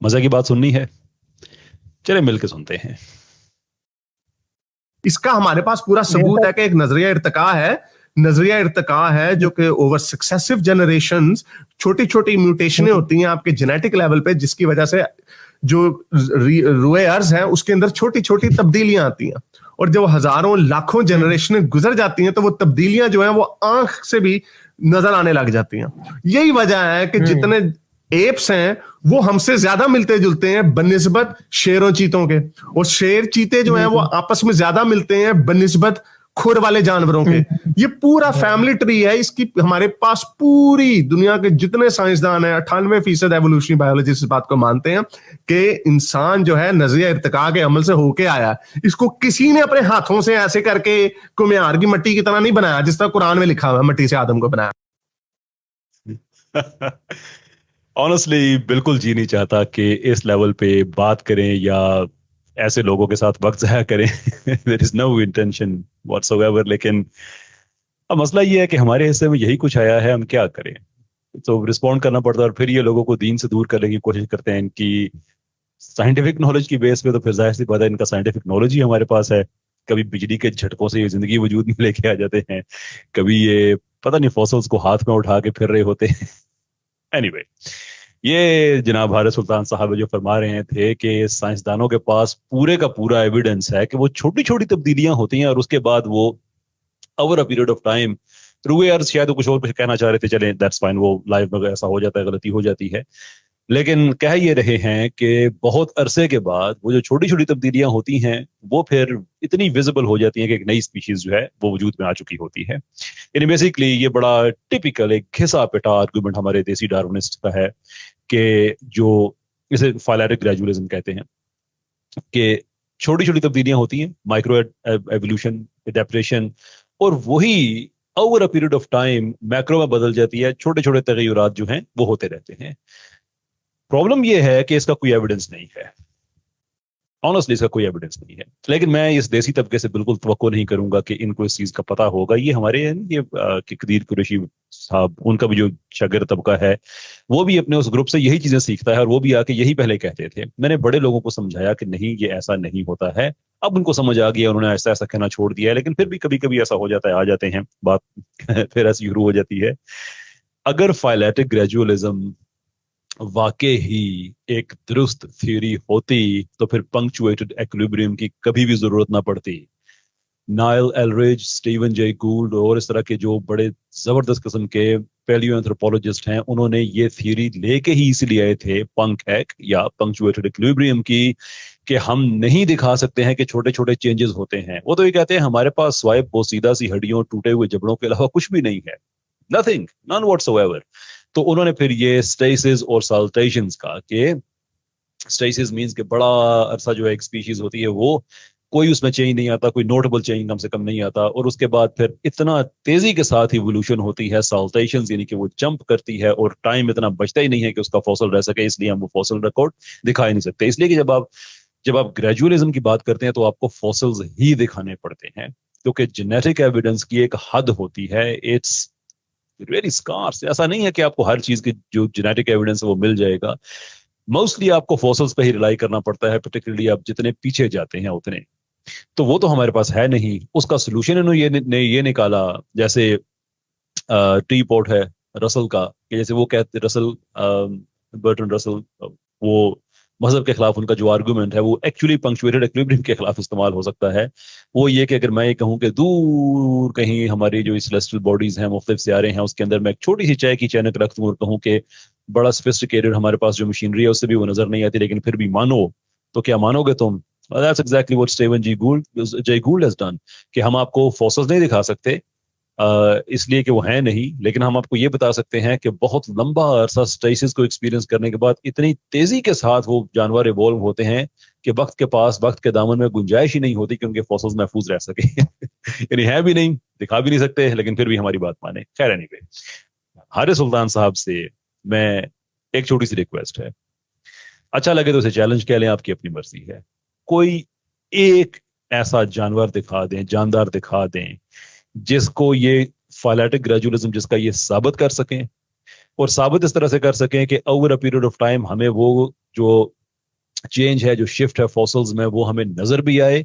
मजा की बात सुननी है, चले मिलके सुनते हैं। इसका हमारे पास पूरा सबूत है कि एक नजरिया इर्तिका है जो कि ओवर सक्सेसिव जनरेशंस छोटी छोटी म्यूटेशनें होती हैं आपके जेनेटिक लेवल पे, जिसकी वजह से जो रुए अर्ज है उसके अंदर छोटी छोटी तब्दीलियां आती हैं, और जब हजारों लाखों जनरेशन गुजर जाती हैं तो वो तब्दीलियां जो हैं वो आंख से भी नजर आने लग जाती हैं। यही वजह है कि जितने एप्स हैं वो हमसे ज्यादा मिलते जुलते हैं बनिस्बत शेरों चीतों के, और शेर चीते जो हैं वो आपस में ज्यादा मिलते हैं बनिस्बत खुर वाले जानवरों के। ये पूरा फैमिली ट्री है। इसकी हमारे पास पूरी दुनिया के जितने साइंसदान हैं 98% एवोल्यूशनरी बायोलॉजिस्ट इस बात को मानते हैं कि इंसान जो है नजरिया इर्तिका के अमल से होके आया। इसको किसी ने अपने हाथों से ऐसे करके कुम्हार की मट्टी की तरह नहीं बनाया, जिस तरह कुरान में लिखा हुआ है मट्टी से आदम को बनाया। ऑनेस्टली बिल्कुल जी नहीं चाहता कि इस लेवल पे बात करें या ऐसे लोगों के साथ वक्त ज़ाया करें। There is no intention whatsoever. लेकिन अब मसला ये है कि हमारे हिस्से में यही कुछ आया है, हम क्या करें? तो रिस्पॉन्ड करना पड़ता है, और फिर ये लोगों को दीन से दूर करने की कोशिश करते हैं इनकी साइंटिफिक नॉलेज की बेस पे। तो फिर जाहिर सी बात है इनका साइंटिफिक नॉलेज ही हमारे पास है। कभी बिजली के झटकों से ये जिंदगी वजूद में लेके आ जाते हैं, कभी ये पता नहीं फॉसल्स को हाथ में उठा के फिर रहे होते हैं। एनीवे, ये जनाब हारिस सुल्तान साहब जो फरमा रहे थे कि साइंसदानों के पास पूरे का पूरा एविडेंस है कि वो छोटी छोटी तब्दीलियां होती हैं, और उसके बाद वो over a period of time रुए अर्ज, शायद वो कुछ और कहना चाह रहे थे, चलें दैट्स फाइन, वो लाइव में ऐसा हो जाता है, गलती हो जाती है। लेकिन कह ये रहे हैं कि बहुत अरसे के बाद वो जो छोटी छोटी तब्दीलियां होती हैं वो फिर इतनी विजिबल हो जाती हैं कि एक नई स्पीशीज जो है वो वजूद में आ चुकी होती है। यानी बेसिकली ये बड़ा टिपिकल एक घिसा पिटा आर्गुमेंट हमारे देसी डार्विनिस्ट का है कि जो इसे फाइलेटिक ग्रेजुअलिज्म कहते हैं कि छोटी छोटी तब्दीलियां होती हैं, माइक्रो एवोल्यूशन, एडेप्टेशन, और वही over a period of time macro में बदल जाती है। छोटे छोटे तगय्युरात जो हैं वो होते रहते हैं। प्रॉब्लम ये है कि इसका कोई एविडेंस नहीं है, ऑनेस्टली इसका कोई एविडेंस नहीं है। लेकिन मैं इस देसी तबके से बिल्कुल तवक्को नहीं करूंगा कि इनको इस चीज का पता होगा। ये हमारे ये कदीर कुरैशी साहब, उनका भी जो शागिर्द तबका है वो भी अपने उस ग्रुप से यही चीजें सीखता है, और वो भी आके यही पहले कहते थे। मैंने बड़े लोगों को समझाया कि नहीं, ये ऐसा नहीं होता है। अब उनको समझ आ गया, उन्होंने ऐसा ऐसा कहना छोड़ दिया है, लेकिन फिर भी कभी कभी ऐसा हो जाता है, आ जाते हैं बात फिर ऐसी शुरू हो जाती है। अगर फाइलेटिक ग्रेजुअलिज्म वाकई ही एक दुरुस्त थ्योरी होती तो फिर पंक्चुएटेड इक्विलिब्रियम की कभी भी जरूरत ना पड़ती। नाइल एलरिज, स्टीवन जे गूल्ड और इस तरह के जो बड़े जबरदस्त किस्म के पैलियो एंथ्रोपोलॉजिस्ट हैं, उन्होंने ये थ्योरी लेके ही इसलिए आए थे पंक हैक या पंक्चुएटेड इक्विलिब्रियम की, कि हम नहीं दिखा सकते हैं कि छोटे छोटे चेंजेस होते हैं। वो तो ये कहते हैं हमारे पास स्वाइप बोसीदा सी हड्डियों, टूटे हुए जबड़ों के अलावा कुछ भी नहीं है, नथिंग, नन व्हाटसोएवर। तो उन्होंने फिर ये स्टेसिस और साल्टेशंस का, कि स्टेसिस मींस कि बड़ा अरसा जो है एक स्पीशीज होती है वो कोई उसमें चेंज नहीं आता, कोई नोटेबल चेंज कम से कम नहीं आता, और उसके बाद फिर इतना तेजी के साथ इवोल्यूशन होती है साल्टेशंस, यानी कि वो जंप करती है और टाइम इतना बचता ही नहीं है कि उसका फॉसल रह सके, इसलिए हम वो फॉसल रिकॉर्ड दिखा ही नहीं सकते। इसलिए कि जब आप ग्रेजुअलिज्म की बात करते हैं तो आपको फॉसल्स ही दिखाने पड़ते हैं, क्योंकि जेनेटिक एविडेंस की एक हद होती है, इट्स वेरी स्कार्स। ऐसा नहीं है कि आपको हर चीज की जो जेनेटिक एविडेंस है वो मिल जाएगा। मोस्टली आपको फॉसल्स पे ही रिलाई करना पड़ता है, पर्टिकुलरली आप जितने पीछे जाते हैं उतने। तो वो तो हमारे पास है नहीं। उसका सोल्यूशन इन्होंने ये निकाला, जैसे टी पॉट है रसल का, कि जैसे वो कहते रसल, बर्टन रसल, वो मजहब के खिलाफ उनका जो आर्गुमेंट है वो एक्चुअली पंक्चुएटेड इक्विलिब्रियम के खिलाफ इस्तेमाल हो सकता है। वो ये कि अगर मैं ये कहूँ कि दूर कहीं हमारी जो सेलेस्टियल बॉडीज हैं, मुख्तलिफ सितारे हैं, उसके अंदर मैं एक छोटी सी चाय की चैनक रख दूं और कहूँ कि बड़ा सोफिस्टिकेटेड हमारे पास जो मशीनरी है उससे भी वो नजर नहीं आती, लेकिन फिर भी मानो, तो क्या मानोगे तुम? That's exactly what Stephen Jay Gould has done, कि हम आपको फॉसल्स नहीं दिखा सकते इसलिए कि वो है नहीं, लेकिन हम आपको ये बता सकते हैं कि बहुत लंबा अरसा स्टेसिस को एक्सपीरियंस करने के बाद इतनी तेजी के साथ वो जानवर इवॉल्व होते हैं कि वक्त के पास, वक्त के दामन में गुंजाइश ही नहीं होती कि उनके फॉसल्स महफूज रह सके। यानी है भी नहीं, दिखा भी नहीं सकते, लेकिन फिर भी हमारी बात माने। खैर एनीवे, हारिस सुल्तान साहब से मैं एक छोटी सी रिक्वेस्ट है, अच्छा लगे तो इसे चैलेंज कह लें, आपकी अपनी मर्जी है। कोई एक ऐसा जानवर दिखा दें, जानदार दिखा दें, जिसको ये फाइलेटिक ग्रेजुअलिज्म जिसका ये साबित कर सकें, और साबित इस तरह से कर सकें कि over a period of time हमें वो جو چینج ہے, جو شفٹ ہے فوسلز میں, وہ ہمیں نظر بھی آئے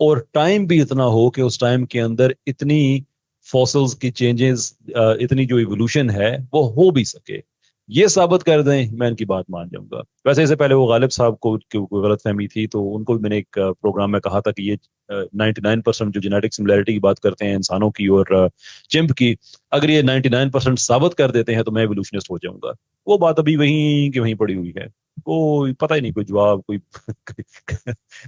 اور ٹائم بھی اتنا ہو کہ اس ٹائم کے اندر اتنی فوسلز کی چینجز, اتنی جو ایوولوشن ہے وہ ہو بھی سکے. یہ ثابت کر دیں, میں ان کی بات مان جاؤں گا. ویسے اس سے پہلے وہ غالب صاحب کو کوئی غلط فہمی تھی, تو ان کو بھی میں نے ایک پروگرام میں کہا تھا کہ یہ 99% جو جینیٹک سملیرٹی کی بات کرتے ہیں انسانوں کی اور چمپ کی, اگر یہ 99% ثابت کر دیتے ہیں تو میں ایوولوشنسٹ ہو جاؤں گا. وہ بات ابھی وہیں کی وہیں پڑی ہوئی ہے, کوئی پتہ ہی نہیں, کوئی جواب, کوئی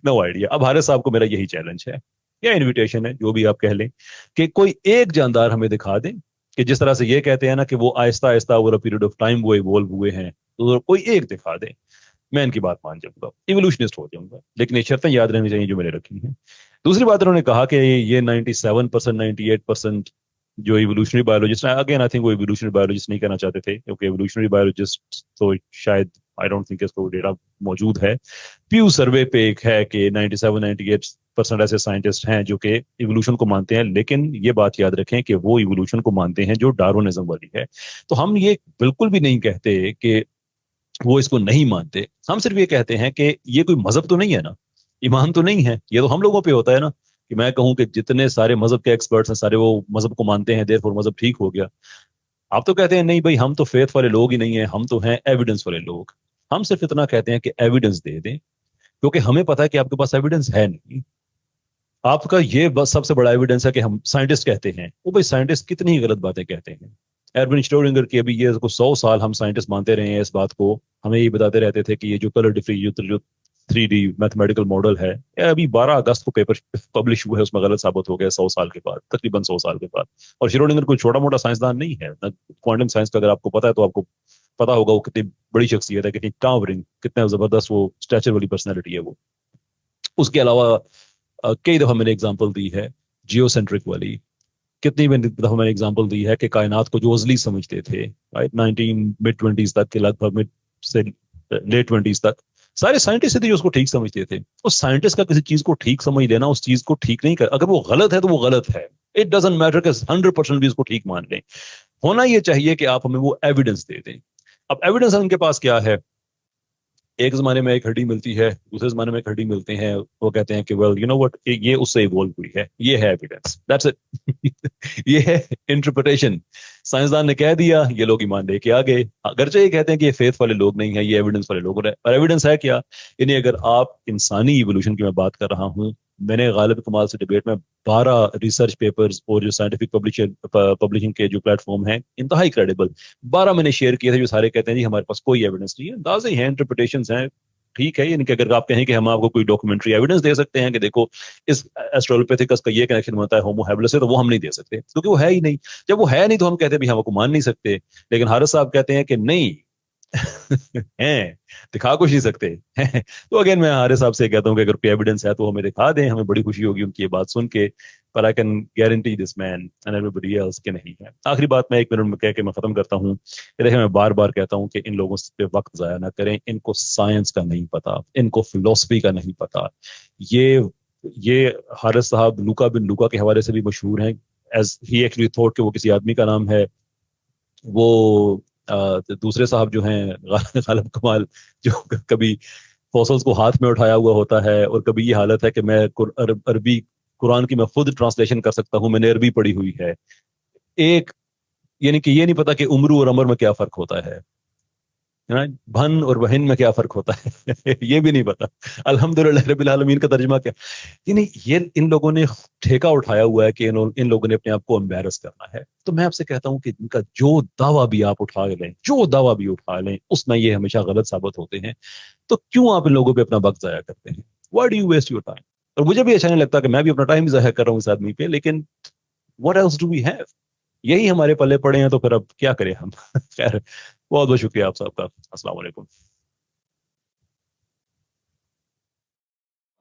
نو آئیڈیا. اب حارث صاحب کو میرا یہی چیلنج ہے یا انویٹیشن ہے, جو بھی آپ کہہ لیں, کہ کوئی ایک جاندار ہمیں دکھا دیں کہ جس طرح سے یہ کہتے ہیں نا کہ وہ آہستہ آہستہ over a period of time وہ ایوولو ہوئے ہیں, تو کوئی ایک دکھا دیں, میں ان کی بات مان جاؤں گا, ایوولوشنسٹ ہو جاؤں گا. لیکن یہ شرطیں یاد رہنی چاہیے جو میں نے رکھی ہیں. دوسری بات انہوں نے کہا کہ یہ 97% 98% جو ایوولوشنری بایولوجسٹ ہیں, اگین آئی تھنک وہ ایوولوشنری بایولوجسٹ نہیں کہنا چاہتے تھے, کیونکہ ایوولوشنری بایولوجسٹ تو شاید آئی ڈونٹ تھنک اس کو ڈیٹا موجود ہے. پیو سروے پہ ایک ہے کہ 97-98% ایسے سائنٹسٹ ہیں جو کہ ایوولوشن کو مانتے ہیں, لیکن یہ بات یاد رکھیں کہ وہ ایوولوشن کو مانتے ہیں جو ڈارونزم والی ہے. تو ہم یہ بالکل بھی نہیں کہتے کہ وہ اس کو نہیں مانتے, ہم صرف یہ کہتے ہیں کہ یہ کوئی مذہب تو نہیں ہے نا, ایمان تو نہیں ہے, یہ تو ہم لوگوں پہ ہوتا ہے نا کہ میں کہوں کہ جتنے سارے مذہب کے ایکسپرٹس ہیں سارے وہ مذہب کو مانتے ہیں, دیر فور مذہب ٹھیک ہو گیا. آپ تو کہتے ہیں نہیں بھائی ہم تو فیتھ والے لوگ ہی نہیں ہیں, ہم تو ہیں ایویڈنس والے لوگ. ہم صرف اتنا کہتے ہیں کہ ایویڈنس دے دیں, کیونکہ ہمیں پتا ہے کہ آپ کے پاس ایویڈنس ہے نہیں. آپ کا یہ بس سب سے بڑا ایویڈنس ہے کہ ہم سائنٹسٹ کہتے ہیں. وہ بھائی سائنٹسٹ کتنی ہی غلط باتیں کہتے ہیں. ایرون شٹورنگر کی ابھی یہ 100 سال ہم سائنٹسٹ مانتے رہے ہیں اس بات کو, ہمیں یہ بتاتے رہتے تھے کہ یہ جو کلر ڈیفریجن جو 3D میتھمیٹیکل ماڈل ہے, ابھی 12 اگست کو پیپر پبلش ہوا ہے, اس میں غلط ثابت ہو گیا 100 سال کے بعد, تقریباً 100 سال کے بعد. اور شروڈنگر کوئی چھوٹا موٹا سائنسدان نہیں ہے. کوانٹم سائنس کا اگر آپ کو پتا ہے تو آپ کو پتا ہوگا وہ کتنی بڑی شخصیت ہے, کتنی ٹاورنگ, کتنا زبردست وہ اسٹیچر والی پرسنالٹی ہے وہ. اس کے علاوہ کئی دفعہ میں نے اگزامپل دی ہے جیو سینٹرک والی, کتنی دفعہ میں نے اگزامپل دی ہے کہ کائنات کو جو ازلی سمجھتے تھے, رائٹ, 19 mid-20s تک کے لگ بھگ مڈ سے لیٹ 20s تک سارے سائنٹسٹ تھے جو اس کو ٹھیک سمجھتے تھے. اس سائنٹسٹ کا کسی چیز کو ٹھیک سمجھ لینا, اس چیز کو ٹھیک نہیں کر, اگر وہ غلط ہے تو وہ غلط ہے. اٹ ڈزنٹ میٹر کہ 100% بھی اس کو ٹھیک مان لیں. ہونا یہ چاہیے کہ آپ ہمیں وہ ایویڈنس دے دیں. اب ایویڈنس ان کے پاس کیا ہے, ایک زمانے میں ایک ہڈی ملتی ہے, دوسرے زمانے میں ایک ہڈی ملتے ہیں, وہ کہتے ہیں کہ ویل یو نو وٹ, یہ اس سے ایوولو ہوئی ہے, یہ ہے ایویڈنس, دیٹس اٹ. یہ ہے انٹرپریٹیشن. سائنسدان نے کہہ دیا, یہ لوگ ایمان لے کے آ گئے. اگرچہ یہ کہتے ہیں کہ یہ فیتھ والے لوگ نہیں ہیں, یہ ایویڈنس والے لوگ ہیں. اور ایویڈنس ہے کیا, یعنی اگر آپ انسانی ایوولوشن کی میں بات کر رہا ہوں, میں نے غالب کمال سے ڈیبیٹ میں 12 ریسرچ پیپرز اور جو سائنٹیفک پبلشنگ کے جو پلیٹ فارم ہیں انتہائی کریڈیبل 12 میں نے شیئر کیے تھے, جو سارے کہتے ہیں جی ہمارے پاس کوئی ایویڈنس نہیں ہے. اندازے ہیں, انٹرپریٹیشنز ہیں, ٹھیک ہے. یعنی کہ اگر آپ کہیں کہ ہم آپ کو کوئی ڈاکومنٹری ایویڈنس دے سکتے ہیں کہ دیکھو اس ایسٹرولوپیتھیکس کا یہ کنیکشن ہوتا ہے ہومو ہیبلس سے, تو وہ ہم نہیں دے سکتے کیونکہ وہ ہے ہی نہیں. جب وہ ہے نہیں تو ہم کہتے ہیں بھی ہم کو مان نہیں سکتے. لیکن حارث صاحب کہتے ہیں کہ نہیں ہیں, دکھا کچھ نہیں سکتے. تو اگین میں حارث صاحب سے کہتا ہوں کہ اگر کوئی ایویڈنس ہے تو ہمیں دکھا دیں, ہمیں بڑی خوشی ہوگی ان کی یہ بات سن کے. پر I can guarantee this man and everybody else کہ نہیں ہے. آخری بات میں 1 منٹ میں کہہ کے میں ختم کرتا ہوں. دیکھیں میں بار بار کہتا ہوں کہ ان لوگوں پہ وقت ضائع نہ کریں, ان کو سائنس کا نہیں پتا, ان کو فلسفی کا نہیں پتا. یہ حارث صاحب لوکا بن لوکا کے حوالے سے بھی مشہور ہیں, ایز ہی ایکچولی تھوٹ کہ وہ کسی آدمی کا نام ہے. وہ دوسرے صاحب جو ہیں غالب کمال, جو کبھی فوسلز کو ہاتھ میں اٹھایا ہوا ہوتا ہے, اور کبھی یہ حالت ہے کہ میں عربی قرآن کی میں خود ٹرانسلیشن کر سکتا ہوں, میں نے عربی پڑھی ہوئی ہے. ایک یعنی کہ یہ نہیں پتا کہ عمرو اور امر میں کیا فرق ہوتا ہے, بھن اور بہن میں کیا فرق ہوتا ہے, یہ بھی نہیں پتا. الحمدللہ رب العالمین کا ترجمہ کیا, یعنی یہ ان لوگوں نے ٹھیکہ اٹھایا ہوا ہے کہ ان لوگوں نے اپنے آپ کو امبیرس کرنا ہے. تو میں آپ سے کہتا ہوں کہ ان کا جو دعویٰ بھی آپ اٹھا لیں, جو دعویٰ بھی اٹھا لیں, اس میں یہ ہمیشہ غلط ثابت ہوتے ہیں. تو کیوں آپ ان لوگوں پہ اپنا وقت ضائع کرتے ہیں؟ Why do you waste your time? اور مجھے بھی اچھا نہیں لگتا کہ میں بھی اپنا ٹائم ضائع کر رہا ہوں اس آدمی پہ, لیکن what else do we have? یہی ہمارے پلے پڑے ہیں, تو پھر اب کیا کریں ہم. خیر, بہت بہت شکریہ آپ سب کا. السلام علیکم.